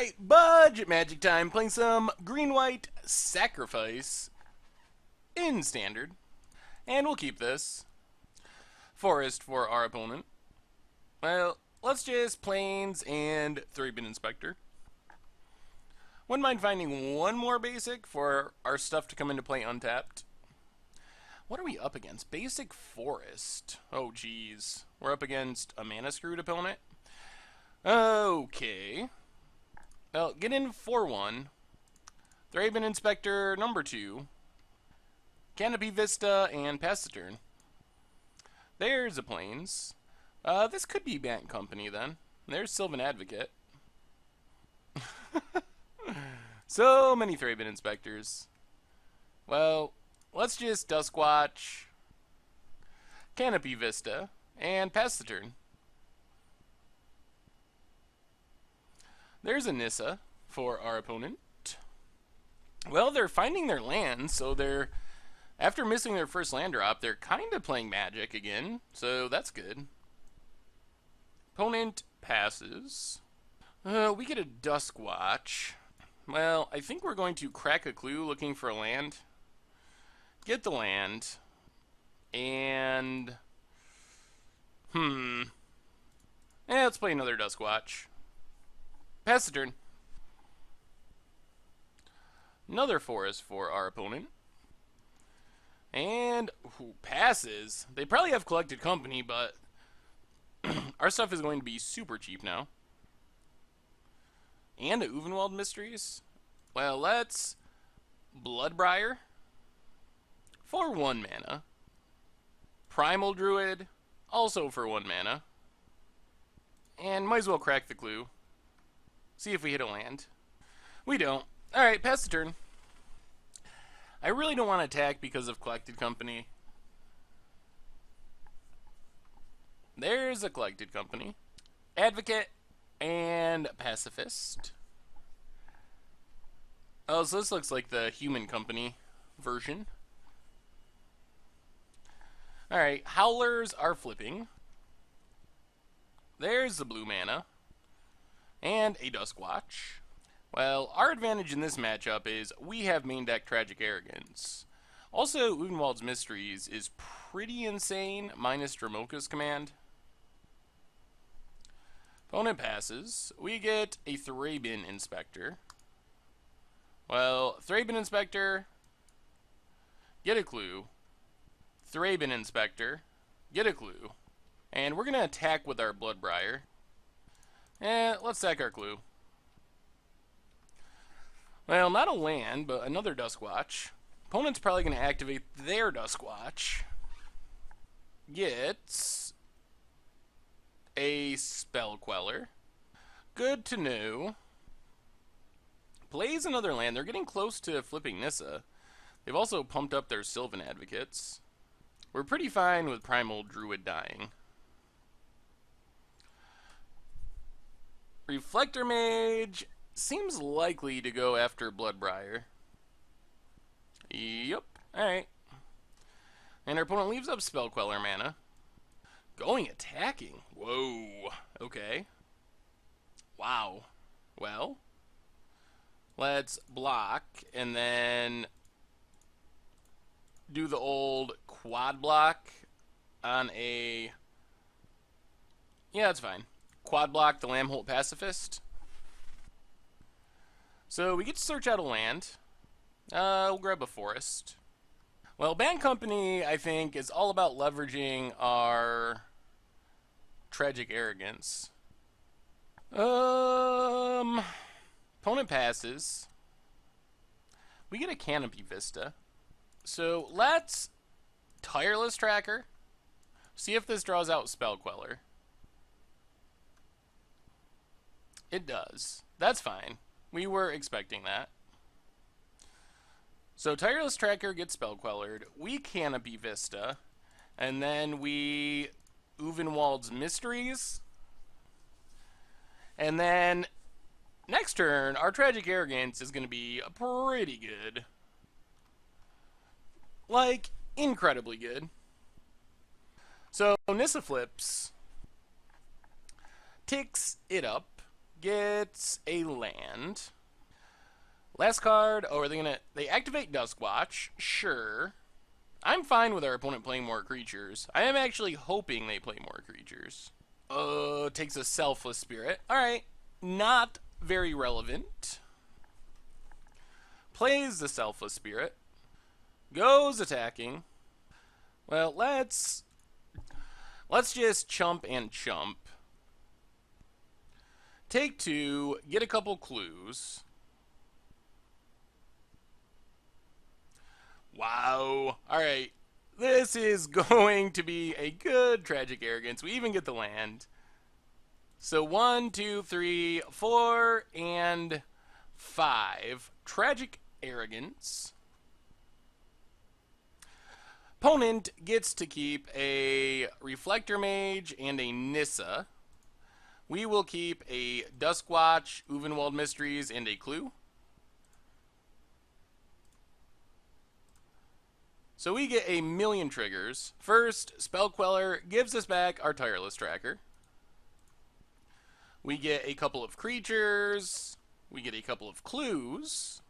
Alright, budget magic time. Playing some green-white sacrifice in standard. And we'll keep this. Forest for our opponent. Well, let's just plains and 3-bin inspector. Wouldn't mind finding one more basic for our stuff to come into play untapped. What are we up against? Basic forest. Oh, geez. We're up against a mana screwed opponent. Okay. Well, get in 4-1. 3-bin inspector number 2. Canopy Vista and pass the turn. There's a plains. This could be Bant Company then. There's Sylvan Advocate. So many 3-bin inspectors. Well, let's just Duskwatch, Canopy Vista, and pass the turn. There's a Nissa for our opponent. Well, they're finding their land, so they're, after missing their first land drop, they're kind of playing Magic again, so that's good. Opponent passes. We get a Duskwatch. Well, I think we're going to crack a clue looking for a land. Get the land. And... let's play another Duskwatch. Pass the turn. Another forest for our opponent. And passes. They probably have collected company, but our stuff is going to be super cheap now. And a Uvenwald Mysteries. Well, let's Bloodbriar for 1 mana. Primal Druid, also for 1 mana. And might as well crack the clue. See if we hit a land. We don't. Alright, pass the turn. I really don't want to attack because of collected company. There's a collected company. Advocate and Pacifist. Oh, so this looks like the human company version. Alright, Howlers are flipping. There's the blue mana. And a Duskwatch. Well, our advantage in this matchup is we have main deck Tragic Arrogance. Also, Uvenwald's Mysteries is pretty insane, minus Dramoka's command. Opponent passes. We get a 3-bin inspector. Well, 3-bin inspector, get a clue. 3-bin inspector, get a clue. And we're going to attack with our Bloodbriar. Let's sack our clue. Well, not a land, but another Duskwatch. Opponent's probably going to activate their Duskwatch. Gets a Spell Queller. Good to know. Plays another land. They're getting close to flipping Nissa. They've also pumped up their Sylvan Advocates. We're pretty fine with Primal Druid dying. Reflector Mage seems likely to go after Bloodbriar. Yep. Alright. And our opponent leaves up Spell Queller mana. Going attacking. Whoa. Okay. Wow. Well, let's block and then do the old quad block on a... Yeah, that's fine. Quad block the Lambholt Pacifist. So we get to search out a land. We'll grab a forest. Well, Bant Company, I think, is all about leveraging our Tragic Arrogance. Opponent passes. We get a Canopy Vista. So let's Tireless Tracker. See if this draws out Spell Queller. It does. That's fine. We were expecting that. So Tireless Tracker gets Spell Quellered. We Canopy Vista. And then we Uvenwald's Mysteries. And then next turn, our Tragic Arrogance is going to be pretty good. Like, incredibly good. So Nissa flips. Ticks it up. gets a land. Last card, oh, are they gonna... They activate Duskwatch, sure. I'm fine with our opponent playing more creatures. I am actually hoping they play more creatures. Takes a Selfless Spirit. Alright, not very relevant. Plays the Selfless Spirit. Goes attacking. Well, let's just chump and chump. Take 2, get a couple clues. Wow. Alright. This is going to be a good Tragic Arrogance. We even get the land. So 1, 2, 3, 4, and 5. Tragic Arrogance. Opponent gets to keep a Reflector Mage and a Nissa. We will keep a Duskwatch, Uvenwald Mysteries, and a Clue. So we get a million triggers. First, Spell Queller gives us back our Tireless Tracker. We get a couple of creatures. We get a couple of clues.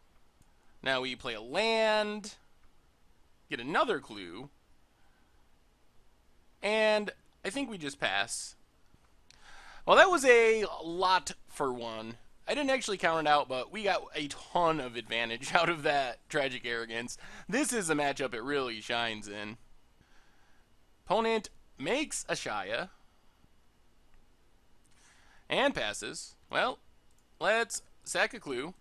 Now we play a land. Get another clue. And I think we just pass. Well, that was a lot for one. I didn't actually count it out, but we got a ton of advantage out of that Tragic Arrogance. This is a matchup it really shines in. Opponent makes a Shia. And passes. Well, let's sack a clue.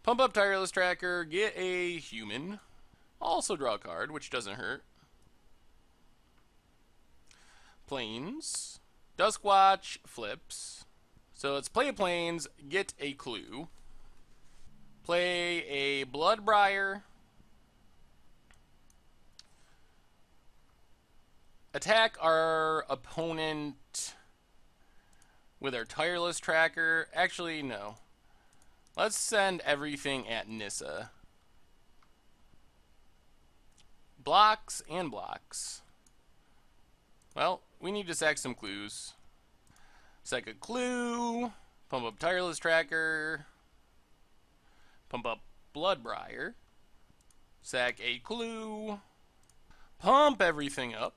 Pump up Tireless Tracker, get a human. Also draw a card, which doesn't hurt. Plains. Duskwatch flips. So let's play a Plains, get a clue. Play a Bloodbriar. Attack our opponent with our Tireless Tracker. Actually, no. Let's send everything at Nissa. Blocks and blocks. Well, we need to sack some clues. Sack a clue. Pump up Tireless Tracker. Pump up Bloodbriar. Sack a clue. Pump everything up.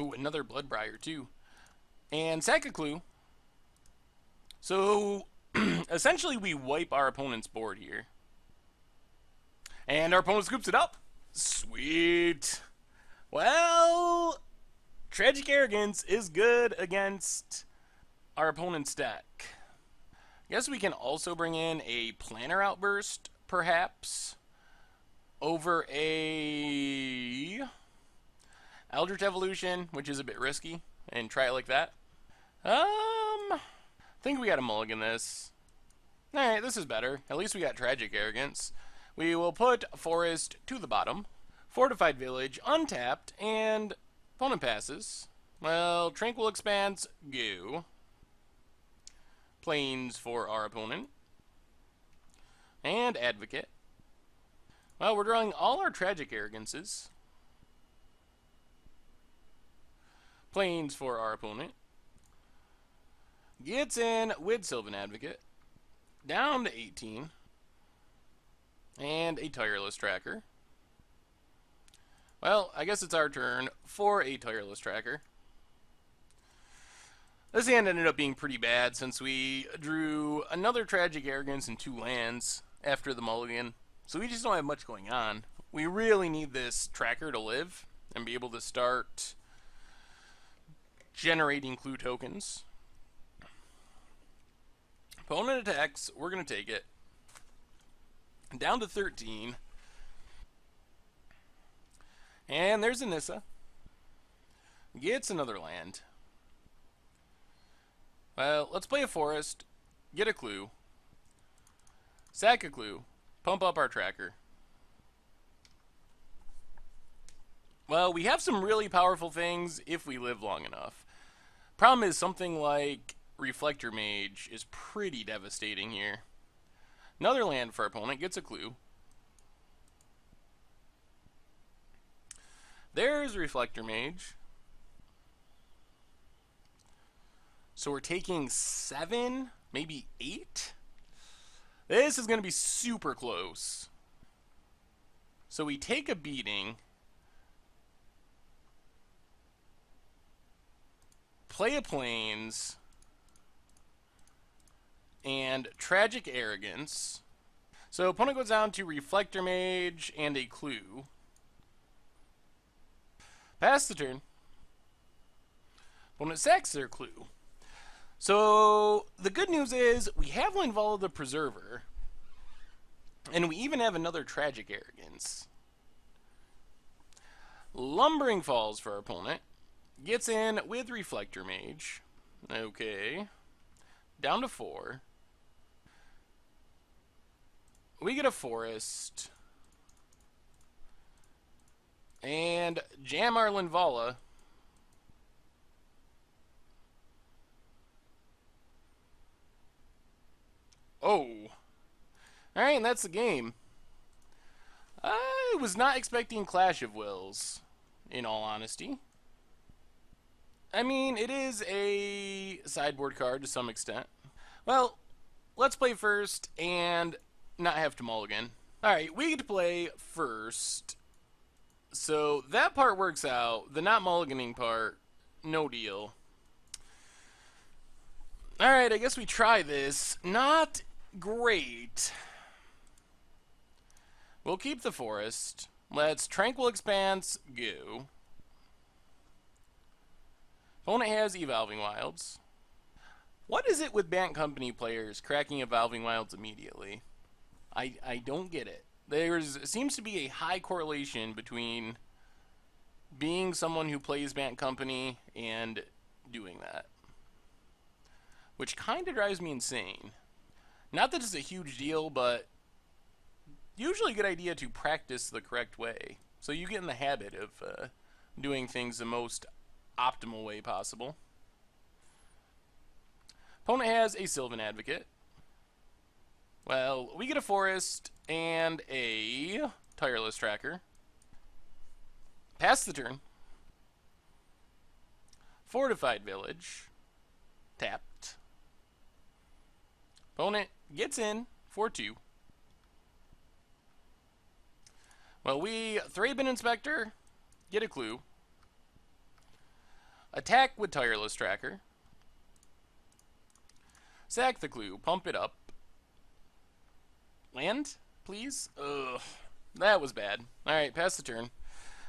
Ooh, another Bloodbriar too. And sack a clue. So, essentially we wipe our opponent's board here. And our opponent scoops it up. Sweet. Well, Tragic Arrogance is good against our opponent's deck. I guess we can also bring in a Planner Outburst, perhaps, over a Eldritch Evolution, which is a bit risky, and try it like that. I think we got to mulligan this. Alright, this is better. At least we got Tragic Arrogance. We will put Forest to the bottom. Fortified Village, untapped, and opponent passes. Well, Tranquil Expanse, go. Plains for our opponent. And Advocate. Well, we're drawing all our Tragic Arrogances. Plains for our opponent. Gets in with Sylvan Advocate. Down to 18. And a Tireless Tracker. Well, I guess it's our turn for a Tireless Tracker. This hand ended up being pretty bad since we drew another Tragic Arrogance and 2 lands after the mulligan. So we just don't have much going on. We really need this tracker to live and be able to start generating clue tokens. Opponent attacks, we're going to take it. Down to 13. And there's a Nissa. Gets another land. Well, let's play a forest. Get a clue. Sack a clue. Pump up our tracker. Well, we have some really powerful things if we live long enough. Problem is, something like Reflector Mage is pretty devastating here. Another land for our opponent, gets a clue. There's Reflector Mage. So we're taking 7, maybe 8? This is going to be super close. So we take a beating, play a plains, and Tragic Arrogance. So opponent goes down to Reflector Mage and a Clue. Pass the turn. Opponent sacks their Clue. So the good news is we have Linvala the Preserver, and we even have another Tragic Arrogance. Lumbering Falls for our opponent. Gets in with Reflector Mage. Okay. Down to 4. We get a Forest. And jam our Linvala. Oh. Alright, and that's the game. I was not expecting Clash of Wills, in all honesty. I mean, it is a sideboard card to some extent. Well, let's play first and not have to mulligan. Alright, we get to play first. So that part works out. The not mulliganing part, no deal. Alright, I guess we try this. Not great. We'll keep the Forest. Let's Tranquil Expanse go. Opponent has Evolving Wilds. What is it with Bant Company players cracking Evolving Wilds immediately? I don't get it. There seems to be a high correlation between being someone who plays Bant Company and doing that, which kind of drives me insane. Not that it's a huge deal, but usually a good idea to practice the correct way, so you get in the habit of doing things the most optimal way possible. Opponent has a Sylvan Advocate. Well, we get a Forest and a Tireless Tracker. Pass the turn. Fortified Village. Tapped. Opponent gets in for 2. Well, we Thraben Inspector, get a Clue. Attack with Tireless Tracker. Sack the Clue, pump it up. Land, please? Ugh, that was bad. Alright, pass the turn.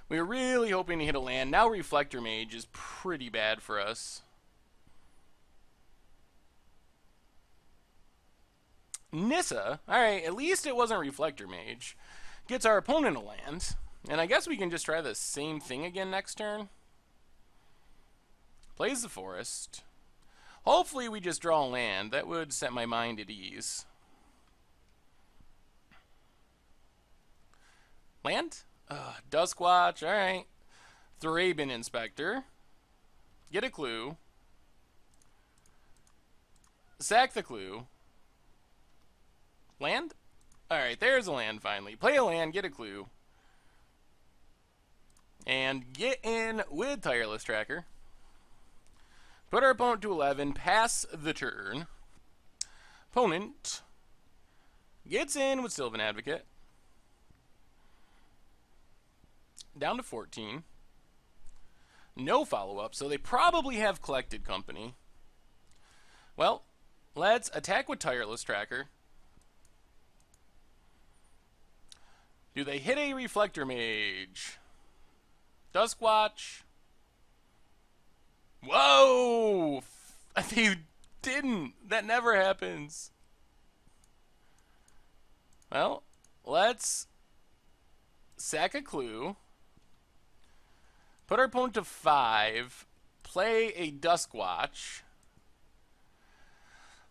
We were really hoping to hit a land. Now Reflector Mage is pretty bad for us. Nissa, alright, at least it wasn't Reflector Mage. Gets our opponent a land. And I guess we can just try the same thing again next turn. Plays the Forest. Hopefully we just draw a land. That would set my mind at ease. Land? Duskwatch, alright. Thraben Inspector. Get a Clue. Sack the Clue. Land? Alright, there's a land finally. Play a land, get a Clue. And get in with Tireless Tracker. Put our opponent to 11, pass the turn. Opponent gets in with Sylvan Advocate. Down to 14. No follow-up, so they probably have Collected Company. Well, let's attack with Tireless Tracker. Do they hit a Reflector Mage? Duskwatch. Whoa! They didn't. That never happens. Well, let's sack a Clue. Put our opponent to 5. Play a Duskwatch.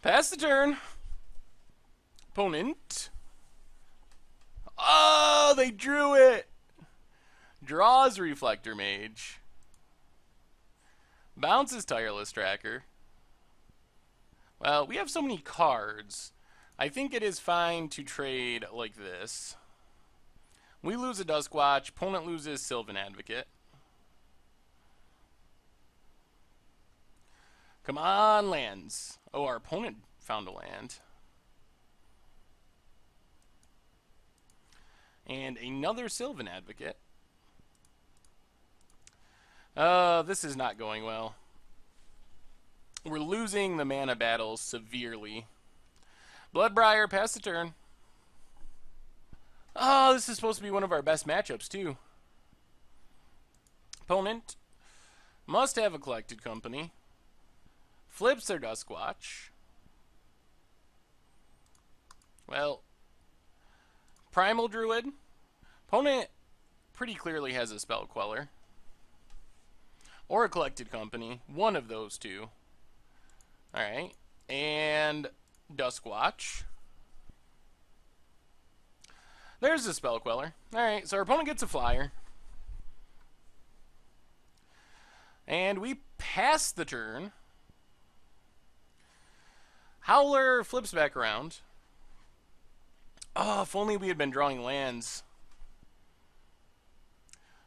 Pass the turn. Opponent. Oh, they drew it. Draws Reflector Mage. Bounces Tireless Tracker. Well, we have so many cards. I think it is fine to trade like this. We lose a Duskwatch. Opponent loses Sylvan Advocate. Come on, lands. Oh, our opponent found a land. And another Sylvan Advocate. This is not going well. We're losing the mana battles severely. Bloodbriar, pass the turn. Oh, this is supposed to be one of our best matchups, too. Opponent must have a Collected Company. Flips their Duskwatch. Well, Primal Druid. Opponent pretty clearly has a Spell Queller. Or a Collected Company. One of those two. Alright. And Duskwatch. There's the Spell Queller. Alright, so our opponent gets a flyer. And we pass the turn. Howler flips back around. Oh, if only we had been drawing lands.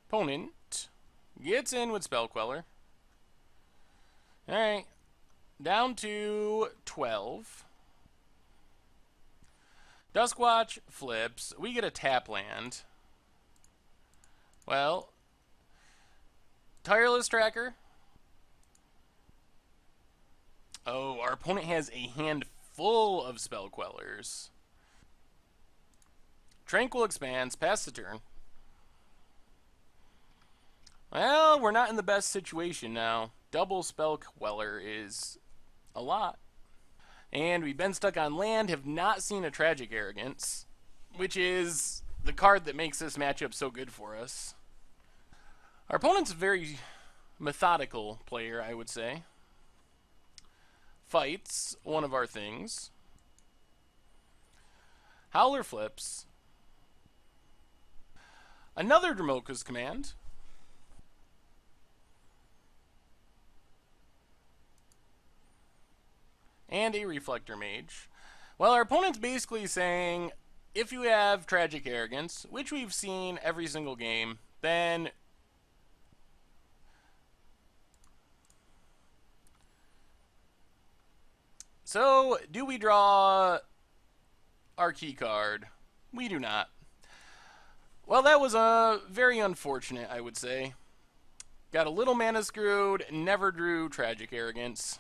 Opponent gets in with Spell Queller. Alright. Down to 12. Duskwatch flips. We get a tap land. Well, Tireless Tracker. Oh, our opponent has a hand full of Spell Quellers. Tranquil Expanse, pass the turn. Well, we're not in the best situation now. Double Spell Queller is a lot. And we've been stuck on land, have not seen a Tragic Arrogance, which is the card that makes this matchup so good for us. Our opponent's a very methodical player, I would say. Fights one of our things. Howler flips. Another Dromoka's Command. And a Reflector Mage. Well, our opponent's basically saying, if you have Tragic Arrogance, which we've seen every single game, then so, do we draw our key card? We do not. Well, that was very unfortunate, I would say. Got a little mana screwed, never drew Tragic Arrogance.